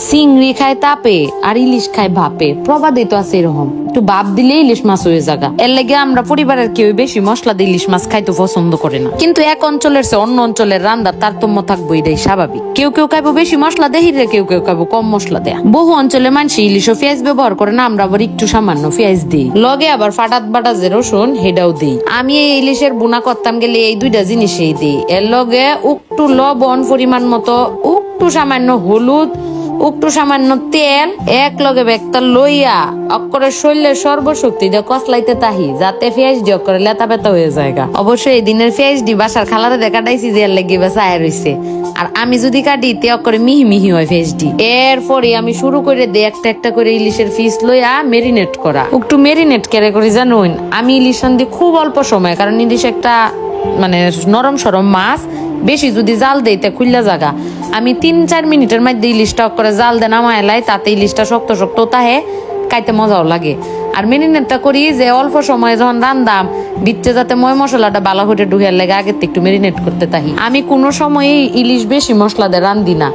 চিংড়ি খায় তাপে আর ইলিশ খায় ভাপে, প্রবাদে তো আছে এরকম। একটু ভাপ দিলে ইলিশ মাছ হয়ে যাগা। এর লেগে আমরা পরিবারের কেউ বেশি মশলা দিয়ে ইলিশ মাছ খাইতে পছন্দ করে না। কিন্তু এক অঞ্চলের চেয়ে অন্য অঞ্চলের রান্নার তারতম্য থাকবো, এটাই স্বাভাবিক। কেউ কেউ খাইবো বেশি মশলা দেয়, কেউ কেউ খাইবো কম মশলা দেয়া। বহু অঞ্চলে মানুষ ইলিশ ও পেঁয়াজ ব্যবহার করে না, আমরা আবার একটু সামান্য পেঁয়াজ দিই, লগে আবার ফাটাত বাটা যে রসুন হেটাও দিই। আমি এই ইলিশের বুনা করতাম গেলে এই দুইটা জিনিসই দিই। এর লগে একটু লবণ পরিমাণ মতো, একটু সামান্য হলুদ, একটু সামান্য তেল, এক লগে ব্যাগটা লইয়া অক্করে শরীরের সর্বশক্তি দিয়ে কসলাইতে তাহি, যাতে পেঁয়াজ দিয়ে অক্করে লেতা পেতা হয়ে যায়। অবশ্যই এই দিনের পেঁয়াজ দি বাসার খালারে দেখা কাটাইছি যে এর লেগে বেসা আয় রইছে। আর আমি যদি কাটি তে অক্করে মিহি মিহি হয় পেঁয়াজ দি। এরপরে আমি শুরু করে দিই একটা একটা করে ইলিশের পিস লইয়া মেরিনেট করা। একটু মেরিনেট কেড়ে করি জানুন, আমি ইলিশ রান্ধি খুব অল্প সময়, কারণ ইলিশ একটা মানে নরম সরম মাছ, বেশি যদি জাল দেই তে খুললা জায়গা। আমি 3-4 মিনিটের মধ্যে ইলিশটা করে জাল দে নামায় লাই, তাতে ইলিশটা শক্ত শক্ত তাহে, খাইতে মজাও লাগে। আর মেরিনেটটা করি যে অল্প সময় যখন রান্দাম বিচ্ছে যাতে ময় মশলাটা ভালো করে ঢুকের লেগে আগে একটু মেরিনেট করতে তাহি। আমি কোনো সময় ইলিশ বেশি মশলা দিয়ে রান্ধি না,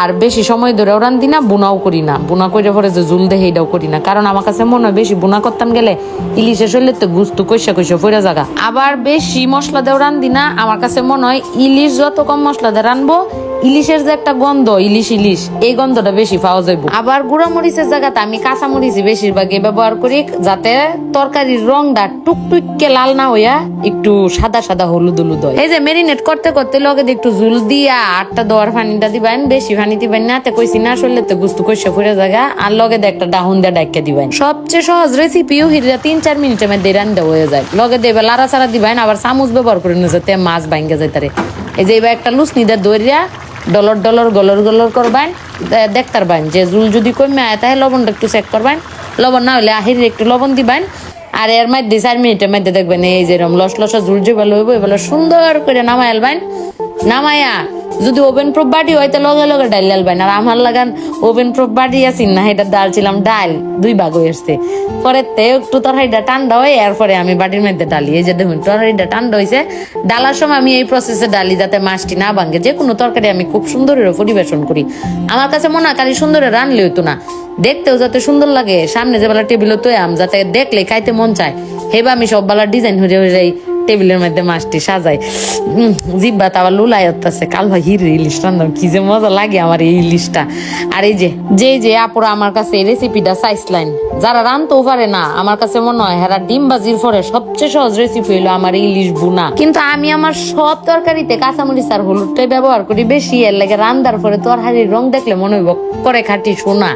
আর বেশি সময় ধরেও রান্ধি না, বুনাও করি না। বুনা করে পরে যে জুল দেয় এটাও করি না, কারণ আমার কাছে মনে হয় বেশি বুনা করতাম গেলে ইলিশের শরীরে তো গুস্তু কইসা কইসা ফিরে জায়গা। আবার বেশি মশলা দিয়েও রান্ধি না, আমার কাছে মনে হয় ইলিশ যত কম মশলা দিয়ে রানবো, ইলিশের যে একটা গন্ধ, ইলিশ ইলিশ এই গন্ধটা বেশি পাওয়া যাইব। আবার গুঁড়া মরিচের জায়গাতে আমি কাঁচা মরিচই বেশিরভাগই ব্যবহার করি, যাতে তরকারির রংটা টুকটুককে লাল না হইয়া একটু সাদা সাদা হলুদ হলুদ হয়। এই যে মেরিনেট করতে করতে লগে একটু ঝুল দিয়া 8টা দেওয়ার পানিটা দিবেন, বেশি পানি দিবেন না, তে কইছি না শরীরে তো গুস্তু কইসা ফুরে জায়গা। আর লগে একটা ডাহুন দিয়ে ডাইকা দিবেন। সবচেয়ে সহজ রেসিপিও হিরা 3-4 মিনিটের মধ্যে রান্না হয়ে যায়। লগে দেবে লাড়া চাড়া দিবেন, আবার চামচ ব্যবহার করে নিয়ে যাতে মাছ ভাঙ্গা যায় তারে। এই যে এবার একটা লুচনি দিয়ে দইরা ডলর ডলর গলর গলর করবেন, দেখতে পারবেন যে জুল যদি কমে আয় তাহলে লবণটা একটু চেক করবেন, লবণ না হলে আহির একটু লবণ দিবেন। আর এর মধ্যে 4 মিনিটের মধ্যে দেখবেন এই যেরকম লস লসা জুল যে ভালো হইব, এগুলো সুন্দর করে নামাই আলবেন। নামাইয়া যদি ওভেন প্রুফ বাটি হয় তো লগে লগে ডাল আলবেন। আর আমার লাগান ওভেন প্রুফ বাটি আছে না, এটা ডাল ছিলাম, ডাল 2 ভাগ হয়ে আসছে। পরে তে একটু তরকারিটা ঠান্ডা হয়, এরপরে আমি বাটির মধ্যে ডালি। এই যে দেখুন তরকারিটা ঠান্ডা হয়েছে, ডালার সময় আমি এই প্রসেসে ডালি যাতে মাছটি না ভাঙে। যে কোনো তরকারি আমি খুব সুন্দর পরিবেশন করি। আমার কাছে মনে হয় খালি সুন্দর রানলে হইতো না, দেখতেও যাতে সুন্দর লাগে, সামনে যে বেলা টেবিলে তো যাতে দেখলে খাইতে মন চায়, হেবা আমি সব বেলা ডিজাইন হয়ে যাই টেবিলের মধ্যে মাছটি সাজাই। জিব্বা তো আবার লুলাই হচ্ছে, কাল ভাই হির ইলিশ রান্না কি যে মজা লাগে আমার এই ইলিশটা। আর এই যে আপুরা আমার কাছে এই রেসিপিটা চাইছিলেন, যারা রানতেও পারে না, আমার কাছে মনে হয় হেরা ডিম বাজির পরে সবচেয়ে সহজ রেসিপি হইলো আমার ইলিশ বুনা। কিন্তু আমি আমার সব তরকারিতে কাঁচামরিচ আর হলুদটাই ব্যবহার করি বেশি, এর লাগে রান্দার পরে তরকারির রং দেখলে মনে হইব করে খাটি সোনা।